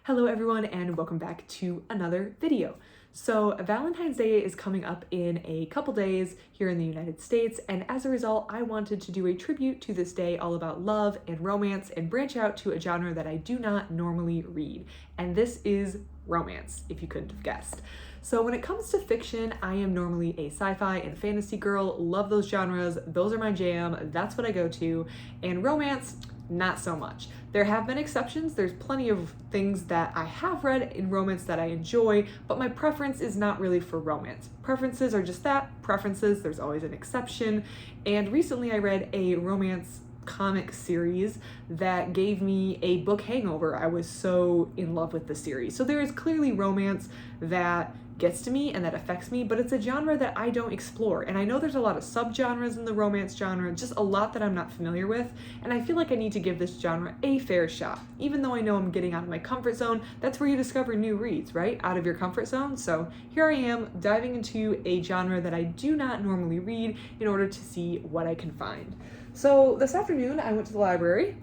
Hello everyone and welcome back to another video. So Valentine's Day is coming up in a couple days here in the United States, and as a result I wanted to do a tribute to this day all about love and romance and branch out to a genre that I do not normally read, and this is romance, if you couldn't have guessed. So when it comes to fiction, I am normally a sci-fi and fantasy girl, love those genres, those are my jam, that's what I go to, and romance, not so much. There have been exceptions. There's plenty of things that I have read in romance that I enjoy, but my preference is not really for romance. Preferences are just that, preferences, there's always an exception. And recently I read a romance comic series that gave me a book hangover. I was so in love with the series. So there is clearly romance that gets to me and that affects me, but it's a genre that I don't explore. And I know there's a lot of subgenres in the romance genre, just a lot that I'm not familiar with, and I feel like I need to give this genre a fair shot. Even though I know I'm getting out of my comfort zone, that's where you discover new reads, right? Out of your comfort zone. So here I am diving into a genre that I do not normally read in order to see what I can find. So this afternoon I went to the library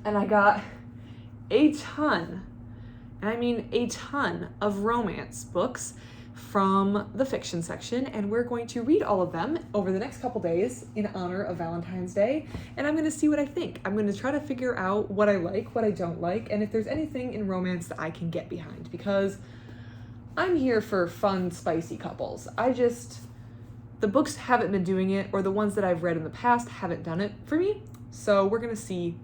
and I got a ton, and I mean a ton, of romance books from the fiction section, and we're going to read all of them over the next couple days in honor of Valentine's Day, and I'm going to see what I think. I'm going to try to figure out what I like, what I don't like, and if there's anything in romance that I can get behind, because I'm here for fun, spicy couples. The books haven't been doing it, or the ones that I've read in the past haven't done it for me, so we're going to see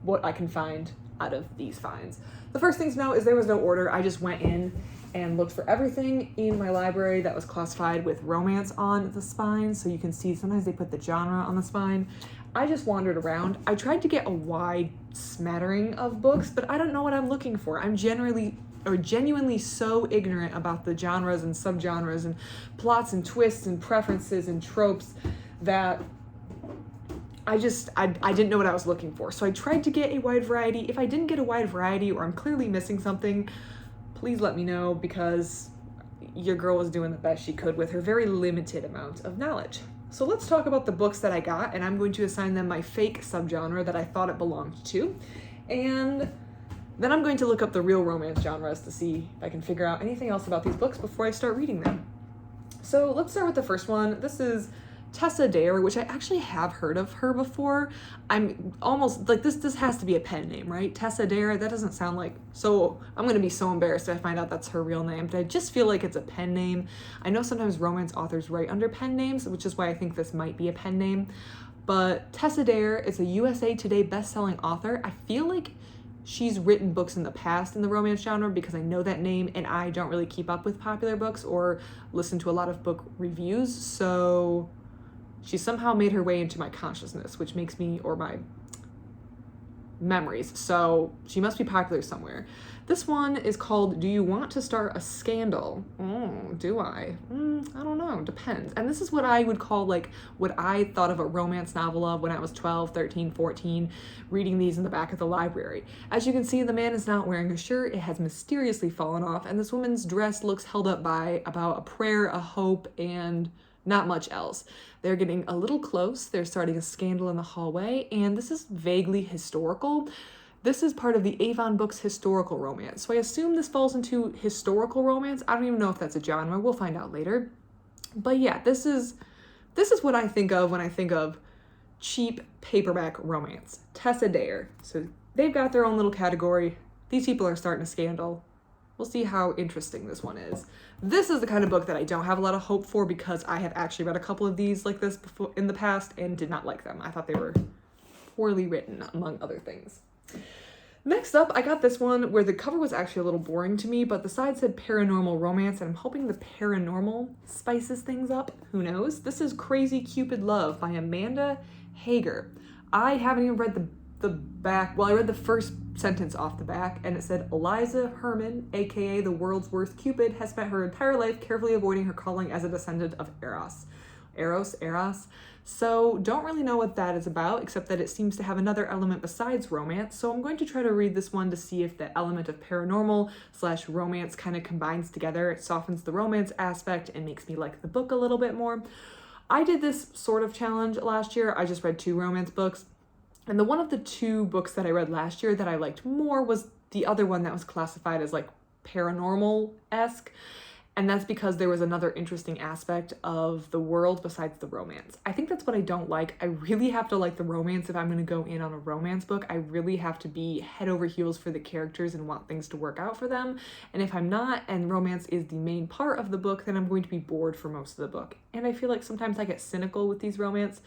what I can find out of these finds. The first thing to know is there was no order. I just went in and looked for everything in my library that was classified with romance on the spine. So you can see sometimes they put the genre on the spine. I just wandered around. I tried to get a wide smattering of books, but I don't know what I'm looking for. I'm genuinely so ignorant about the genres and subgenres and plots and twists and preferences and tropes that I didn't know what I was looking for. So I tried to get a wide variety. If I didn't get a wide variety or I'm clearly missing something, please let me know, because your girl was doing the best she could with her very limited amount of knowledge. So let's talk about the books that I got, and I'm going to assign them my fake subgenre that I thought it belonged to. And then I'm going to look up the real romance genres to see if I can figure out anything else about these books before I start reading them. So let's start with the first one. This is Tessa Dare, which I actually have heard of her before. I'm almost like, this has to be a pen name, right? Tessa Dare, that doesn't sound like, so I'm gonna be so embarrassed if I find out that's her real name, but I just feel like it's a pen name. I know sometimes romance authors write under pen names, which is why I think this might be a pen name, but Tessa Dare is a USA Today best-selling author. I feel like she's written books in the past in the romance genre because I know that name, and I don't really keep up with popular books or listen to a lot of book reviews, so she somehow made her way into my consciousness, which makes me, or my memories, so she must be popular somewhere. This one is called Do You Want to Start a Scandal? Do I? I don't know, depends. And this is what I would call like what I thought of a romance novel of when I was 12, 13, 14, reading these in the back of the library. As you can see, the man is not wearing a shirt. It has mysteriously fallen off, and this woman's dress looks held up by about a prayer, a hope, and not much else. They're getting a little close. They're starting a scandal in the hallway, and this is vaguely historical. This is part of the Avon Books historical romance, so I assume this falls into historical romance. I don't even know if that's a genre. We'll find out later. But yeah, this is what I think of when I think of cheap paperback romance. Tessa Dare. So they've got their own little category. These people are starting a scandal. We'll see how interesting this one is. This is the kind of book that I don't have a lot of hope for, because I have actually read a couple of these like this before in the past and did not like them. I thought they were poorly written, among other things. Next up, I got this one where the cover was actually a little boring to me, but the side said paranormal romance, and I'm hoping the paranormal spices things up. Who knows? This is Crazy Cupid Love by Amanda Hager. I haven't even read the back. Well, I read the first sentence off the back, and it said Eliza Herman, aka the world's worst Cupid, has spent her entire life carefully avoiding her calling as a descendant of Eros. So don't really know what that is about, except that it seems to have another element besides romance. So I'm going to try to read this one to see if the element of paranormal / romance kind of combines together. It softens the romance aspect and makes me like the book a little bit more. I did this sort of challenge last year. I just read 2 romance books. And one of the 2 books that I read last year that I liked more was the other one that was classified as like paranormal-esque. And that's because there was another interesting aspect of the world besides the romance. I think that's what I don't like. I really have to like the romance if I'm going to go in on a romance book. I really have to be head over heels for the characters and want things to work out for them. And if I'm not, and romance is the main part of the book, then I'm going to be bored for most of the book. And I feel like sometimes I get cynical with these romance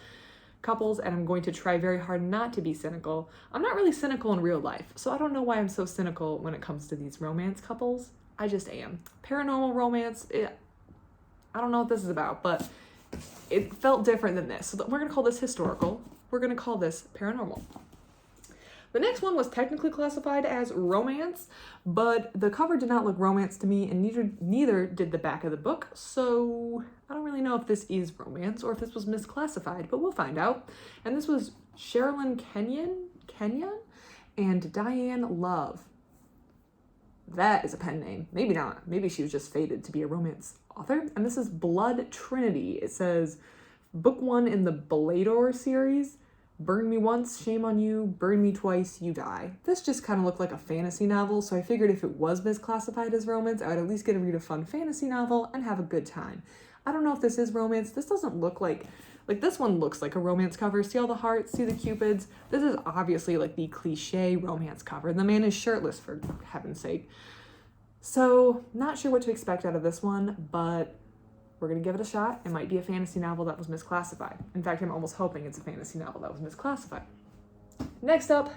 couples, and I'm going to try very hard not to be cynical. I'm not really cynical in real life, so I don't know why I'm so cynical when it comes to these romance couples. I just am. Paranormal romance, I don't know what this is about, but it felt different than this. So we're going to call this historical. We're going to call this paranormal. The next one was technically classified as romance, but the cover did not look romance to me, and neither did the back of the book, so I don't really know if this is romance or if this was misclassified, but we'll find out. And this was Sherilyn Kenyon and Diane Love. That is a pen name. Maybe not. Maybe she was just fated to be a romance author. And this is Blood Trinity. It says, book 1 in the Balador series. Burn me once, shame on you. Burn me twice, you die. This just kind of looked like a fantasy novel, so I figured if it was misclassified as romance, I would at least get to read a fun fantasy novel and have a good time. I don't know if this is romance. This doesn't look like this one looks like a romance cover. See all the hearts? See the cupids? This is obviously like the cliche romance cover. The man is shirtless, for heaven's sake. So, not sure what to expect out of this one, but we're going to give it a shot. It might be a fantasy novel that was misclassified. In fact, I'm almost hoping it's a fantasy novel that was misclassified. Next up,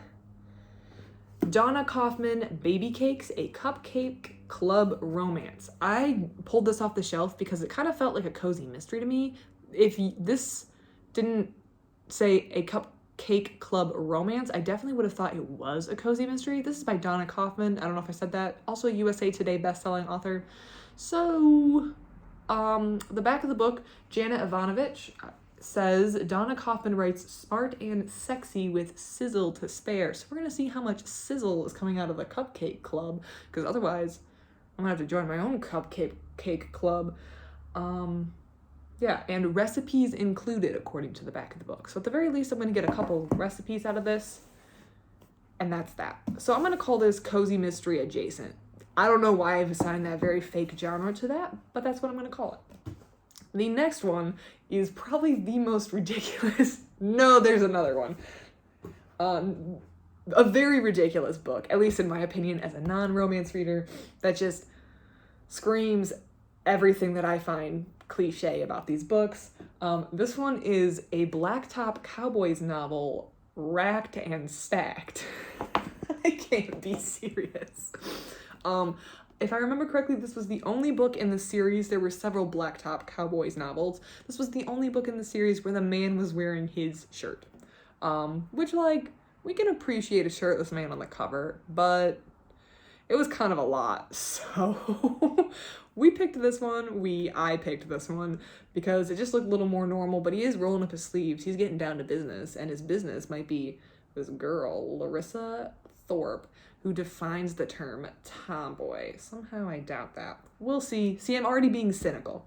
Donna Kaufman, Baby Cakes, a Cupcake Club Romance. I pulled this off the shelf because it kind of felt like a cozy mystery to me. If this didn't say a Cupcake Club Romance, I definitely would have thought it was a cozy mystery. This is by Donna Kaufman. I don't know if I said that. Also a USA Today bestselling author. So, the back of the book, Janet Ivanovich says, Donna Kaufman writes smart and sexy with sizzle to spare. So we're going to see how much sizzle is coming out of the Cupcake Club, because otherwise I'm going to have to join my own cake club. Yeah, and recipes included, according to the back of the book. So at the very least, I'm going to get a couple recipes out of this, and that's that. So I'm going to call this cozy mystery adjacent. I don't know why I've assigned that very fake genre to that, but that's what I'm going to call it. The next one is probably the most ridiculous. No, there's another one. A very ridiculous book, at least in my opinion, as a non-romance reader, that just screams everything that I find cliche about these books. This one is a Blacktop Cowboys novel, Racked and Stacked. I can't be serious. If I remember correctly, this was the only book in the series. There were several Blacktop Cowboys novels. This was the only book in the series where the man was wearing his shirt. Which, like, we can appreciate a shirtless man on the cover, but it was kind of a lot. So we picked this one. I picked this one because it just looked a little more normal, but he is rolling up his sleeves. He's getting down to business, and his business might be this girl, Larissa Thorpe, who defines the term tomboy. Somehow I doubt that. We'll see. See, I'm already being cynical.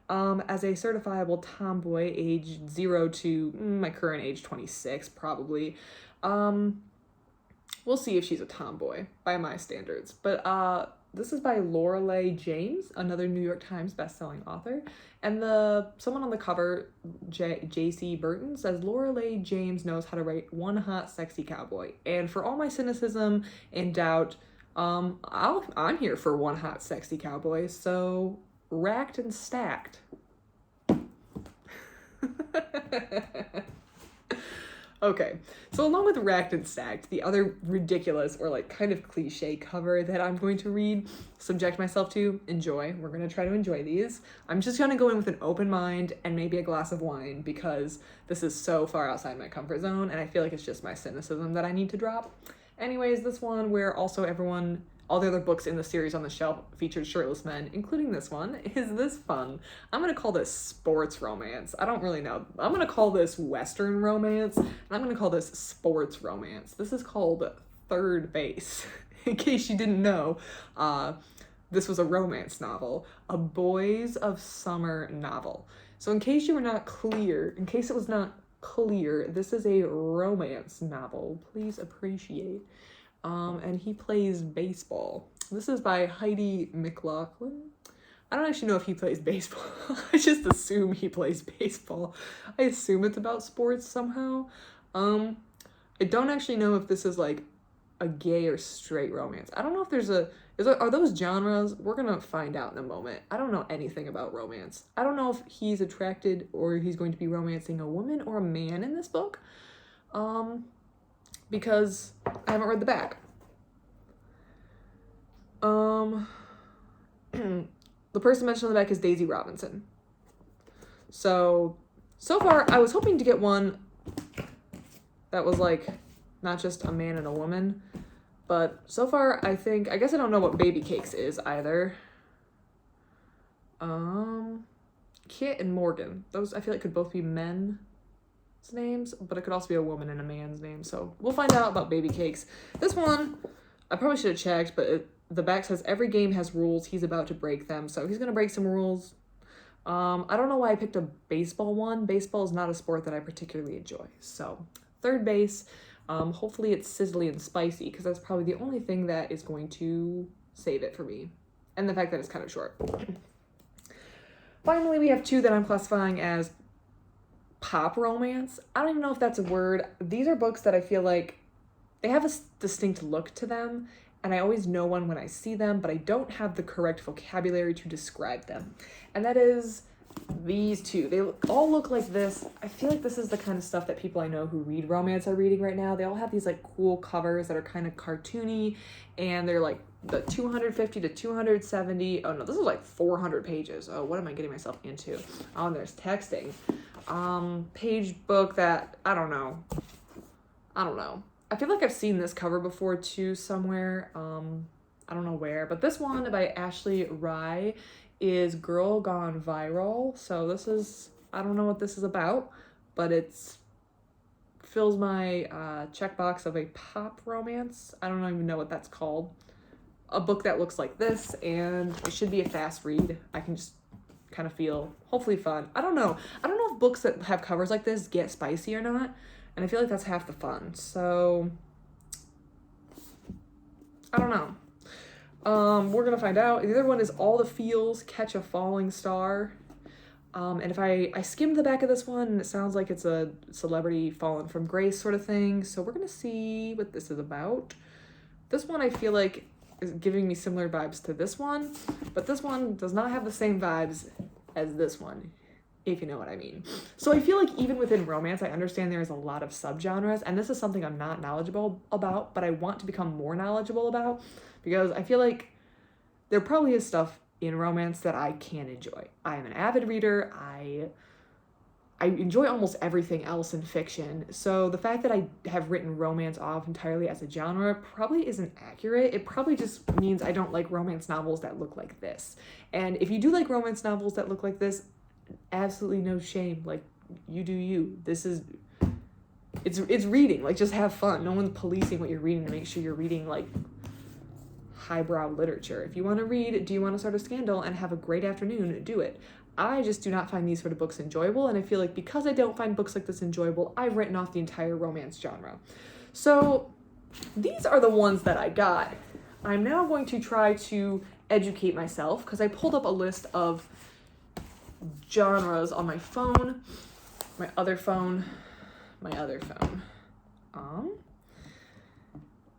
As a certifiable tomboy, age 0 to my current age, 26, probably. We'll see if she's a tomboy by my standards. But this is by Lorelei James, another New York Times bestselling author. And someone on the cover, J.C. Burton, says Lorelei James knows how to write one hot, sexy cowboy. And for all my cynicism and doubt, I'm here for one hot, sexy cowboy. So, Racked and Stacked. Okay, so along with Racked and Stacked, the other ridiculous or like kind of cliche cover that I'm going to read, subject myself to, enjoy. We're going to try to enjoy these. I'm just going to go in with an open mind and maybe a glass of wine because this is so far outside my comfort zone and I feel like it's just my cynicism that I need to drop. Anyways, this one where also all the other books in the series on the shelf featured shirtless men, including this one. Is this fun? I'm going to call this sports romance. I don't really know. I'm going to call this Western romance, and I'm going to call this sports romance. This is called Third Base. In case you didn't know, this was a romance novel, a Boys of Summer novel. So in case it was not clear, this is a romance novel. Please appreciate. and he plays baseball. This is by Heidi McLaughlin. I don't actually know if he plays baseball. I just assume he plays baseball. I assume it's about sports somehow. I don't actually know if this is like a gay or straight romance. I don't know if are those genres? We're gonna find out in a moment. I don't know anything about romance. I don't know if he's attracted or he's going to be romancing a woman or a man in this book. Because I haven't read the back. The person mentioned on the back is Daisy Robinson. So far, I was hoping to get one that was like not just a man and a woman, but so far I guess I don't know what Baby Cakes is either. Kit and Morgan. Those I feel like could both be men's names, but it could also be a woman and a man's name. So we'll find out about Baby Cakes. This one, I probably should have checked, but the back says every game has rules. He's about to break them. So he's going to break some rules. I don't know why I picked a baseball one. Baseball is not a sport that I particularly enjoy. So third base, hopefully it's sizzly and spicy because that's probably the only thing that is going to save it for me. And the fact that it's kind of short. Finally, we have two that I'm classifying as pop romance. I don't even know if that's a word. These are books that I feel like they have a distinct look to them, and I always know one when I see them, but I don't have the correct vocabulary to describe them. And that is these two. They all look like this. I feel like this is the kind of stuff that people I know who read romance are reading right now. They all have these like cool covers that are kind of cartoony, and they're like the 250 to 270. Oh no, this is like 400 pages. Oh, what am I getting myself into? Oh, and there's texting. Page book that, I don't know. I feel like I've seen this cover before too somewhere. I don't know where, but this one by Ashley Rye is Girl Gone Viral. So this is, I don't know what this is about, but it's fills my checkbox of a pop romance. I don't even know what that's called. A book that looks like this, and it should be a fast read. I can just kind of feel hopefully fun. I don't know if books that have covers like this get spicy or not, and I feel like that's half the fun. So I don't know. We're gonna find out. The other one is All the Feels, Catch a Falling Star. And if I skimmed the back of this one, it sounds like it's a celebrity fallen from grace sort of thing. So we're gonna see what this is about. This one I feel like is giving me similar vibes to this one, but this one does not have the same vibes as this one, if you know what I mean. So I feel like even within romance, I understand there is a lot of subgenres, and this is something I'm not knowledgeable about, but I want to become more knowledgeable about, because I feel like there probably is stuff in romance that I can enjoy. I am an avid reader. I enjoy almost everything else in fiction. So the fact that I have written romance off entirely as a genre probably isn't accurate. It probably just means I don't like romance novels that look like this. And if you do like romance novels that look like this, absolutely no shame. Like, you do you. This is, it's reading. Like, just have fun. No one's policing what you're reading to make sure you're reading like highbrow literature. If you want to read Do You Want to Start a Scandal and have a great afternoon, do it. I just do not find these sort of books enjoyable, and I feel like because I don't find books like this enjoyable, I've written off the entire romance genre. So these are the ones that I got. I'm now going to try to educate myself because I pulled up a list of genres on my phone, my other phone,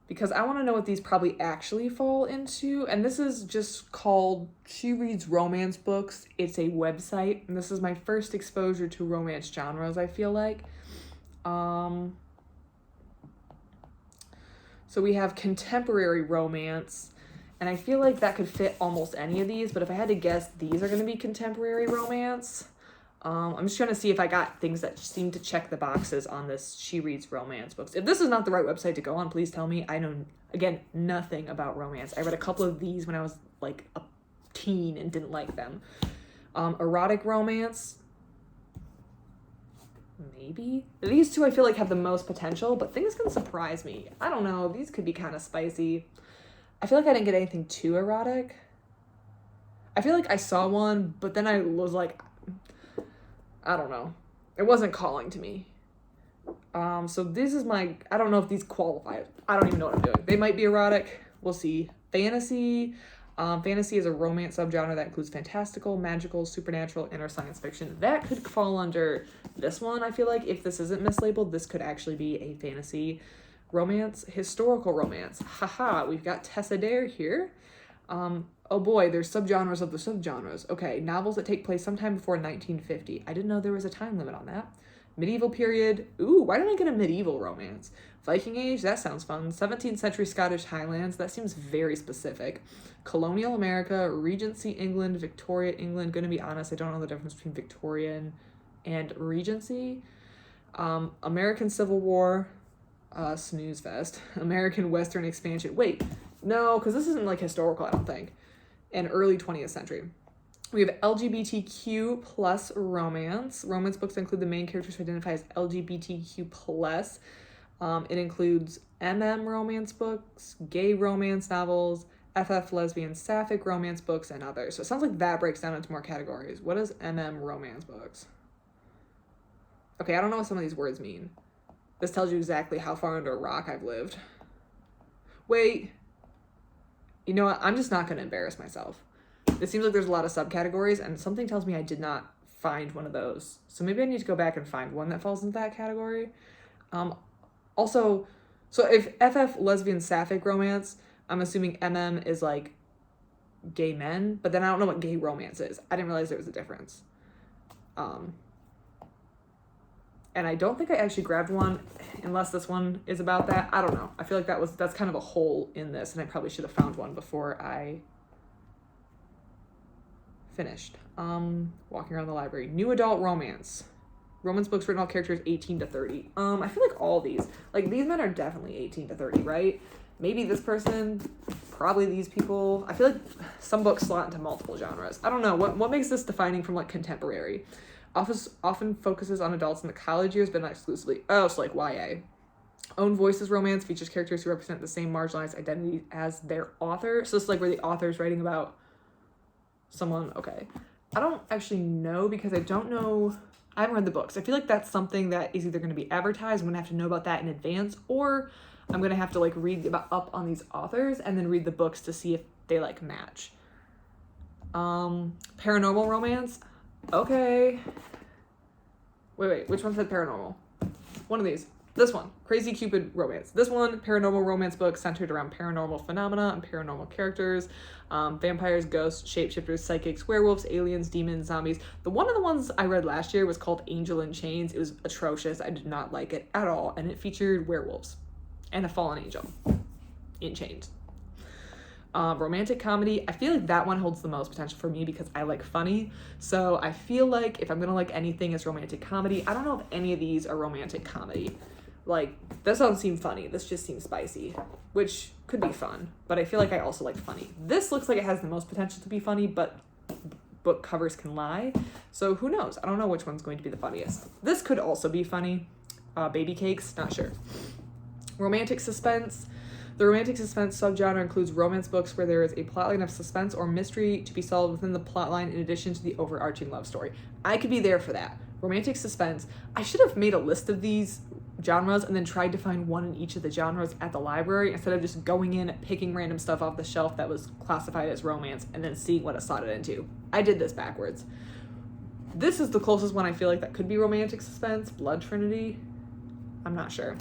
because I want to know what these probably actually fall into. And this is just called She Reads Romance Books. It's a website, and this is my first exposure to romance genres, I feel like. So we have contemporary romance, and I feel like that could fit almost any of these, but if I had to guess, these are going to be contemporary romance. I'm just trying to see if I got things that seem to check the boxes on this She Reads Romance Books. If this is not the right website to go on, please tell me. I know, again, nothing about romance. I read a couple of these when I was like a teen and didn't like them. Erotic romance, maybe. These two I feel like have the most potential, but things can surprise me. I don't know. These could be kind of spicy. I feel like I didn't get anything too erotic. I feel like I saw one, but then I was like, I don't know. It wasn't calling to me. So this is my, I don't know if these qualify. I don't even know what I'm doing. They might be erotic. We'll see. Fantasy. Fantasy is a romance subgenre that includes fantastical, magical, supernatural, and or science fiction. That could fall under this one. I feel like if this isn't mislabeled, this could actually be a fantasy romance. Historical romance. Haha, we've got Tessa Dare here. Oh boy, there's subgenres of the subgenres. Okay, novels that take place sometime before 1950. I didn't know there was a time limit on that. Medieval period. Ooh, why didn't I get a medieval romance? Viking Age, that sounds fun. 17th century Scottish Highlands, that seems very specific. Colonial America, Regency England, Victoria England. Gonna be honest, I don't know the difference between Victorian and Regency. American Civil War, snooze fest. American Western expansion. Wait, no, because this isn't like historical, I don't think. And early 20th century. We have LGBTQ plus romance. Romance books include the main characters who identify as LGBTQ plus. It includes romance books, gay romance novels, lesbian sapphic romance books, and others. So it sounds like that breaks down into more categories. What is romance books? Okay, I don't know what some of these words mean. This tells you exactly how far under a rock I've lived. Wait. You know what? I'm just not going to embarrass myself. It seems like there's a lot of subcategories, and something tells me I did not find one of those. So maybe I need to go back and find one that falls into that category. Also, so if lesbian sapphic romance, I'm assuming is like gay men, but then I don't know what gay romance is. I didn't realize there was a difference. And I don't think I actually grabbed one, unless this one is about that. I don't know. I feel like that's kind of a hole in this, and I probably should have found one before I finished. Walking around the library. New adult romance. Romance books written all characters 18 to 30. I feel like all these, like these men are definitely 18 to 30, right? Maybe this person, probably these people. I feel like some books slot into multiple genres. I don't know. What makes this defining from like contemporary? Often focuses on adults in the college years, but not exclusively. Oh, so like YA. Own Voices romance features characters who represent the same marginalized identity as their author. So it's like where the author is writing about someone. Okay. I don't actually know because I don't know. I haven't read the books. I feel like that's something that is either going to be advertised. I'm going to have to know about that in advance, or I'm going to have to like read up on these authors and then read the books to see if they like match. Paranormal romance. Okay. Wait. Which one said paranormal? One of these. This one. Crazy Cupid romance. This one, paranormal romance book centered around paranormal phenomena and paranormal characters. Vampires, ghosts, shapeshifters, psychics, werewolves, aliens, demons, zombies. One of the ones I read last year was called Angel in Chains. It was atrocious. I did not like it at all. And it featured werewolves and a fallen angel in chains. Romantic comedy. I feel like that one holds the most potential for me because I like funny. So I feel like if I'm going to like anything as romantic comedy, I don't know if any of these are romantic comedy. Like, this doesn't seem funny. This just seems spicy, which could be fun. But I feel like I also like funny. This looks like it has the most potential to be funny, but book covers can lie. So who knows? I don't know which one's going to be the funniest. This could also be funny. Baby Cakes, not sure. Romantic suspense. The romantic suspense subgenre includes romance books where there is a plotline of suspense or mystery to be solved within the plotline in addition to the overarching love story. I could be there for that. Romantic suspense. I should have made a list of these genres and then tried to find one in each of the genres at the library instead of just going in, picking random stuff off the shelf that was classified as romance and then seeing what it slotted into. I did this backwards. This is the closest one I feel like that could be romantic suspense. Blood Trinity. I'm not sure.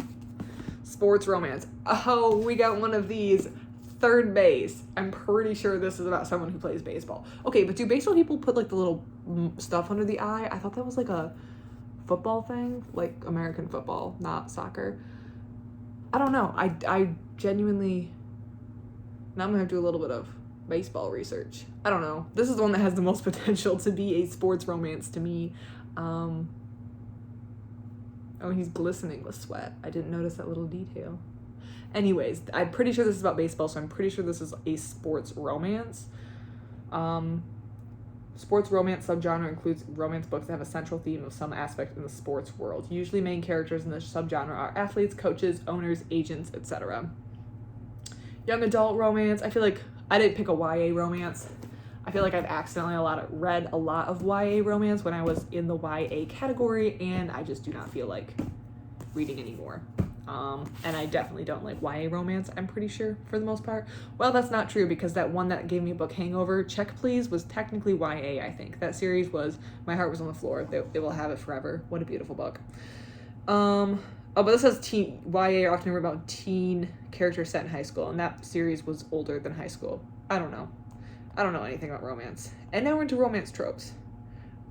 Sports romance. Oh, we got one of these. Third Base. I'm pretty sure this is about someone who plays baseball. Okay, but do baseball people put like the little stuff under the eye? I thought that was like a football thing, like American football, not soccer. I don't know. I genuinely, now I'm gonna have to do a little bit of baseball research. I don't know. This is the one that has the most potential to be a sports romance to me. Oh, he's glistening with sweat. I didn't notice that little detail. Anyways, I'm pretty sure this is about baseball, so I'm pretty sure this is a sports romance. Sports romance subgenre includes romance books that have a central theme of some aspect in the sports world. Usually main characters in this subgenre are athletes, coaches, owners, agents, etc. Young adult romance. I feel like I didn't pick a YA romance. I feel like I've accidentally read a lot of YA romance when I was in the YA category, and I just do not feel like reading anymore. And I definitely don't like YA romance, I'm pretty sure, for the most part. Well, that's not true, because that one that gave me a book Hangover, Check Please, was technically YA, I think. That series was My Heart Was on the Floor. They Will Have It Forever. What a beautiful book. Oh, but this says teen YA are often written about teen characters set in high school, and that series was older than high school. I don't know. I don't know anything about romance. And now we're into romance tropes.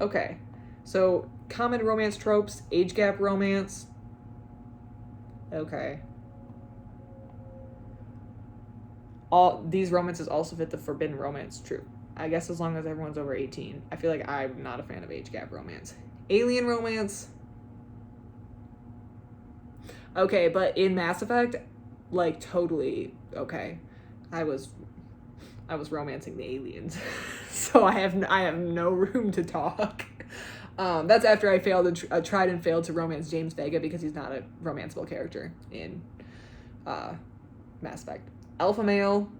Okay. So, common romance tropes, age gap romance. Okay. All these romances also fit the forbidden romance trope. I guess as long as everyone's over 18. I feel like I'm not a fan of age gap romance. Alien romance. Okay, but in Mass Effect, like, totally okay. I was romancing the aliens. So I have no room to talk. That's after I tried and failed to romance James Vega, because he's not a romanceable character in Mass Effect. Alpha male.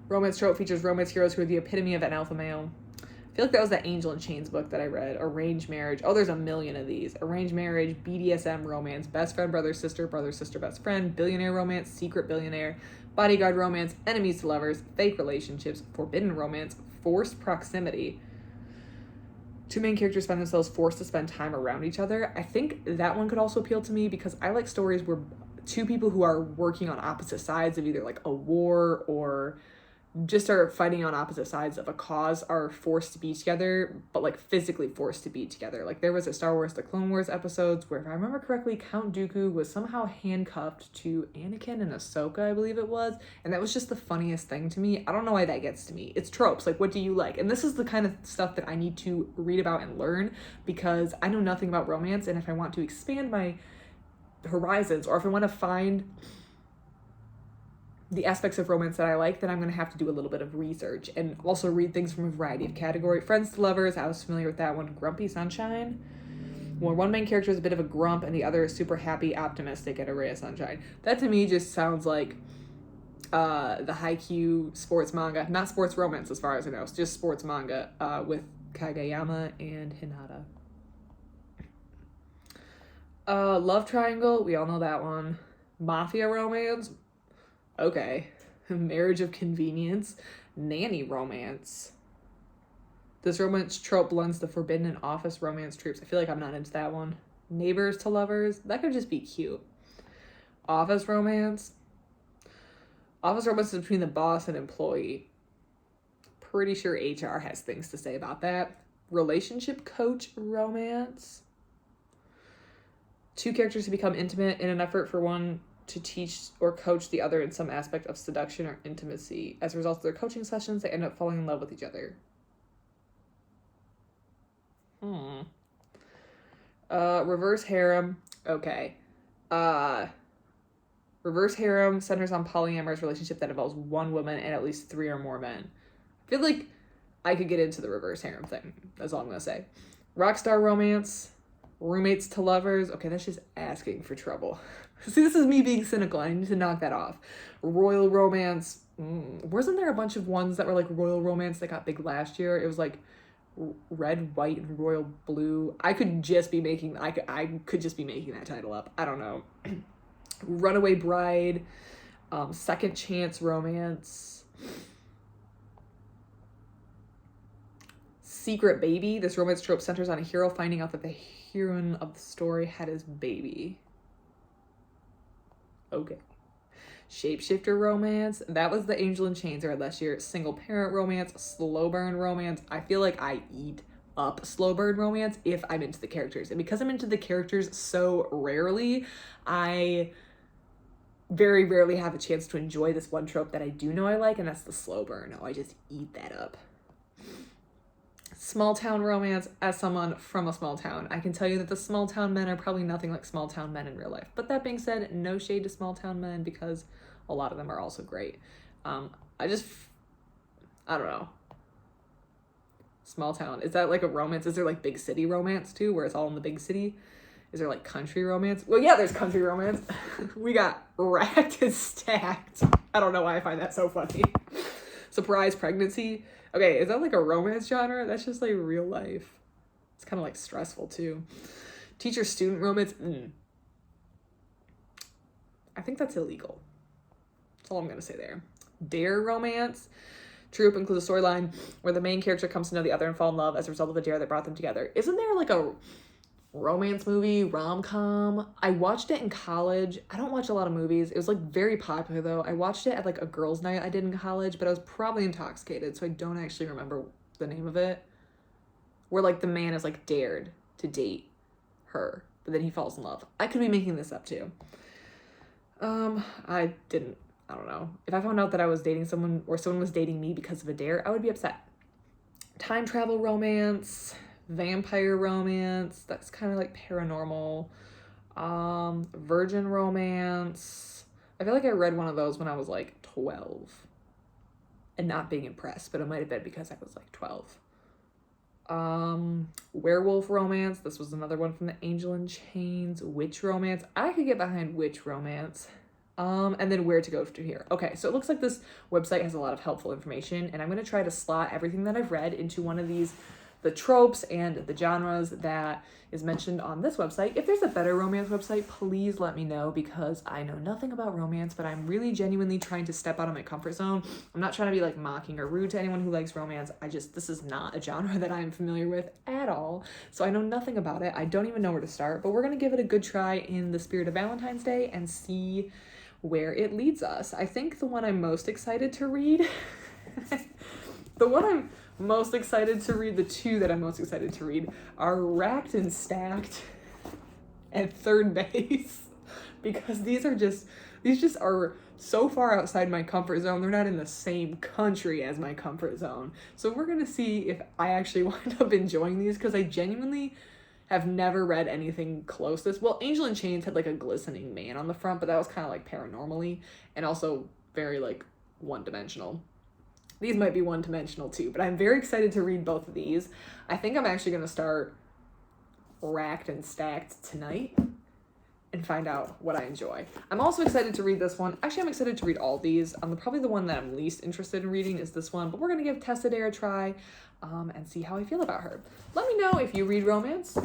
Romance trope features romance heroes who are the epitome of an alpha male. I feel like that was that Angel in Chains book that I read. Arranged marriage. Oh, there's a million of these. Arranged marriage, BDSM romance, best friend, brother, sister, best friend, billionaire romance, secret billionaire, bodyguard romance, enemies to lovers, fake relationships, forbidden romance, forced proximity. Two main characters find themselves forced to spend time around each other. I think that one could also appeal to me, because I like stories where two people who are working on opposite sides of either like a war or just are fighting on opposite sides of a cause are forced to be together, but like physically forced to be together. Like there was a Star Wars The Clone Wars episodes where, if I remember correctly, Count Dooku was somehow handcuffed to Anakin and Ahsoka, I believe it was, and that was just the funniest thing to me. I don't know why that gets to me. It's tropes. Like, what do you like? And this is the kind of stuff that I need to read about and learn, because I know nothing about romance, and if I want to expand my horizons, or if I want to find the aspects of romance that I like, then I'm going to have to do a little bit of research and also read things from a variety of categories. Friends to lovers, I was familiar with that one. Grumpy Sunshine, where one main character is a bit of a grump and the other is super happy, optimistic, and a ray of sunshine. That to me just sounds like the Haikyuu sports manga. Not sports romance as far as I know. It's just sports manga with Kageyama and Hinata. Love triangle, we all know that one. Mafia romance, okay. Marriage of convenience. Nanny romance. This romance trope blends the forbidden and office romance tropes. I feel like I'm not into that one. Neighbors to lovers, that could just be cute. Office romance. Office romance is between the boss and employee. Pretty sure HR has things to say about that. Relationship coach romance. Two characters who become intimate in an effort for one to teach or coach the other in some aspect of seduction or intimacy. As a result of their coaching sessions, they end up falling in love with each other. Reverse harem. Okay. Reverse harem centers on polyamorous relationship that involves one woman and at least 3 or more men. I feel like I could get into the reverse harem thing. That's all I'm gonna say. Rockstar romance. Roommates to lovers. Okay, that's just asking for trouble. See, this is me being cynical. I need to knock that off. Royal romance. Wasn't there a bunch of ones that were like royal romance that got big last year? It was like red, white, and royal blue. I could just be making that title up. I don't know. Runaway bride. Second chance romance. Secret baby. This romance trope centers on a hero finding out that the heroine of the story had his baby. Okay. Shapeshifter romance. That was the Angel in Chains I read last year. Single parent romance. Slow burn romance. I feel like I eat up slow burn romance if I'm into the characters. And because I'm into the characters so rarely, I very rarely have a chance to enjoy this one trope that I do know I like, and that's the slow burn. Oh, I just eat that up. Small town romance. As someone from a small town, I can tell you that the small town men are probably nothing like small town men in real life. But that being said, no shade to small town men, because a lot of them are also great. I don't know. Small town. Is that like a romance? Is there like big city romance too, where it's all in the big city? Is there like country romance? Well, yeah, there's country romance. We got racked and stacked. I don't know why I find that so funny. Surprise pregnancy. Okay, is that like a romance genre? That's just like real life. It's kind of like stressful too. Teacher-student romance. I think that's illegal. That's all I'm gonna say there. Dare romance. Troop includes a storyline where the main character comes to know the other and fall in love as a result of a dare that brought them together. Isn't there like a romance movie, rom-com? I watched it in college. I don't watch a lot of movies. It was like very popular though. I watched it at like a girls' night I did in college, but I was probably intoxicated, so I don't actually remember the name of it. Where like the man is like dared to date her, but then he falls in love. I could be making this up too. I don't know. If I found out that I was dating someone or someone was dating me because of a dare, I would be upset. Time travel romance, vampire romance, that's kind of like paranormal. Virgin romance. I feel like I read one of those when I was like 12 and not being impressed, but it might have been because I was like 12. Werewolf romance. This was another one from the Angel in Chains. Witch romance. I could get behind witch romance. And then where to go to here. Okay, so it looks like this website has a lot of helpful information, and I'm going to try to slot everything that I've read into one of these, the tropes and the genres that is mentioned on this website. If there's a better romance website, please let me know, because I know nothing about romance, but I'm really genuinely trying to step out of my comfort zone. I'm not trying to be like mocking or rude to anyone who likes romance. This is not a genre that I'm familiar with at all. So I know nothing about it. I don't even know where to start, but we're going to give it a good try in the spirit of Valentine's Day and see where it leads us. I think the one I'm most excited to read, the two that I'm most excited to read are Racked and Stacked and Third Base, because these just are so far outside my comfort zone. They're not in the same country as my comfort zone. So we're gonna see if I actually wind up enjoying these, because I genuinely have never read anything close to this. Well, Angel in Chains had like a glistening man on the front, but that was kind of like paranormally and also very like one-dimensional. These might be one-dimensional too, but I'm very excited to read both of these. I think I'm actually going to start Racked and Stacked tonight and find out what I enjoy. I'm also excited to read this one. Actually, I'm excited to read all these. Probably the one that I'm least interested in reading is this one, but we're going to give Tessa Dare a try and see how I feel about her. Let me know if you read romance,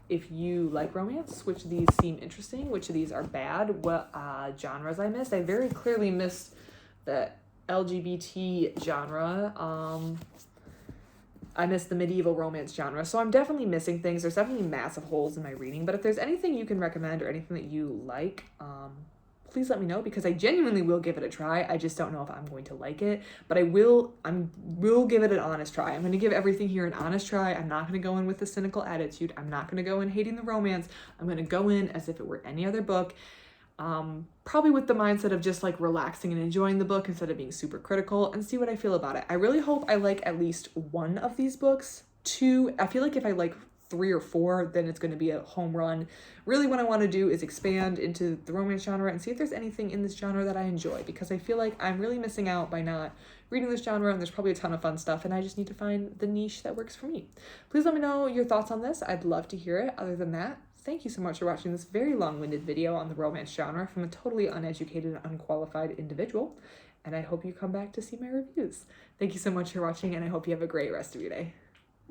if you like romance, which of these seem interesting, which of these are bad, what genres I missed. I very clearly missed the LGBT genre. I missed the medieval romance genre, so I'm definitely missing things. There's definitely massive holes in my reading, but if there's anything you can recommend or anything that you like, please let me know, because I genuinely will give it a try. I just don't know if I'm going to like it, but I will give it an honest try. I'm going to give everything here an honest try. I'm not going to go in with a cynical attitude. I'm not going to go in hating the romance. I'm going to go in as if it were any other book, probably with the mindset of just like relaxing and enjoying the book instead of being super critical, and see what I feel about it. I really hope I like at least one of these books. Two, I feel like if I like 3 or 4, then it's going to be a home run. Really what I want to do is expand into the romance genre and see if there's anything in this genre that I enjoy, because I feel like I'm really missing out by not reading this genre, and there's probably a ton of fun stuff, and I just need to find the niche that works for me. Please let me know your thoughts on this. I'd love to hear it. Other than that, thank you so much for watching this very long-winded video on the romance genre from a totally uneducated and unqualified individual, and I hope you come back to see my reviews. Thank you so much for watching, and I hope you have a great rest of your day.